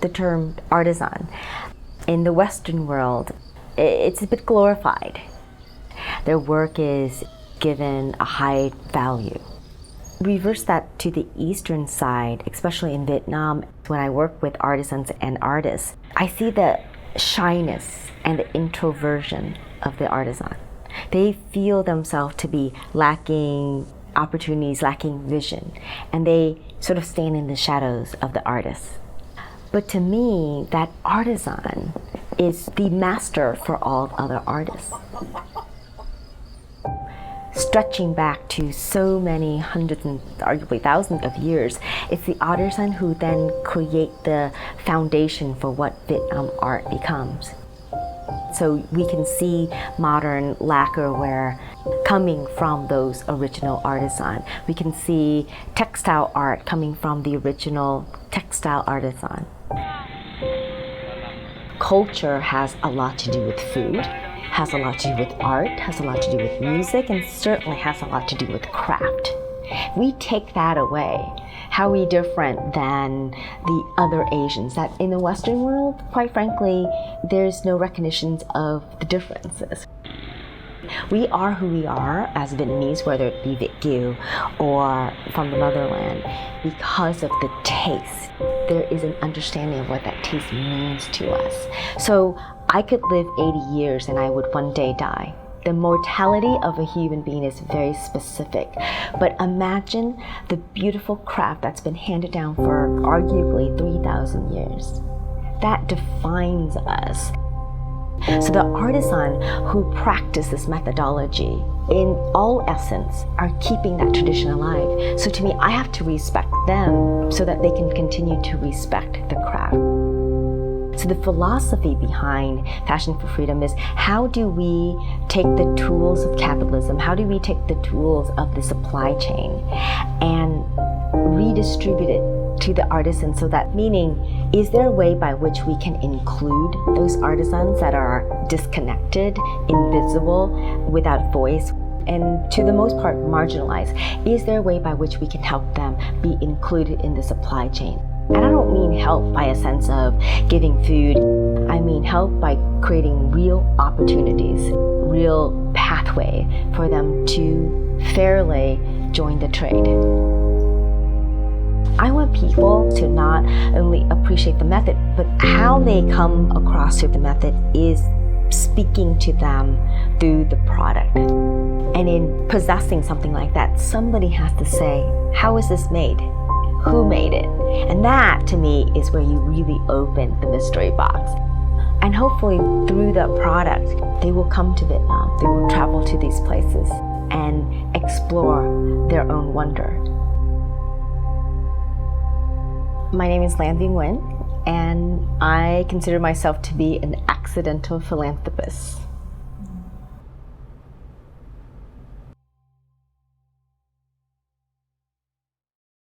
the term artisan. In the Western world, it's a bit glorified. Their work is given a high value. Reverse that to the Eastern side, especially in Vietnam. When I work with artisans and artists, I see the shyness and the introversion of the artisan. They feel themselves to be lacking opportunities, lacking vision, and they sort of stand in the shadows of the artist. But to me, that artisan is the master for all other artists. Stretching back to so many hundreds and arguably thousands of years, it's the artisan who then create the foundation for what Vietnam art becomes. So we can see modern lacquerware coming from those original artisan. We can see textile art coming from the original textile artisan. Culture has a lot to do with food, has a lot to do with art, has a lot to do with music, and certainly has a lot to do with craft. We take that away. How are we different than the other Asians? That in the Western world, quite frankly, there's no recognition of the differences. We are who we are as Vietnamese, whether it be Việt Kiều or from the motherland, because of the taste. There is an understanding of what that taste means to us. So I could live 80 years and I would one day die. The mortality of a human being is very specific. But imagine the beautiful craft that's been handed down for arguably 3,000 years. That defines us. So the artisan who practice this methodology, in all essence, are keeping that tradition alive. So to me, I have to respect them so that they can continue to respect the craft. So the philosophy behind Fashion4Freedom is, how do we take the tools of capitalism, how do we take the tools of the supply chain and redistribute it to the artisans? So that meaning, is there a way by which we can include those artisans that are disconnected, invisible, without voice, and to the most part marginalized? Is there a way by which we can help them be included in the supply chain? And I don't mean help by a sense of giving food. I mean help by creating real opportunities, real pathway for them to fairly join the trade. I want people to not only appreciate the method, but how they come across to the method is speaking to them through the product. And in possessing something like that, somebody has to say, how is this made? Who made it? And that, to me, is where you really open the mystery box. And hopefully, through that product, they will come to Vietnam. They will travel to these places and explore their own wonder. My name is Lan Vinh Nguyen, and I consider myself to be an accidental philanthropist.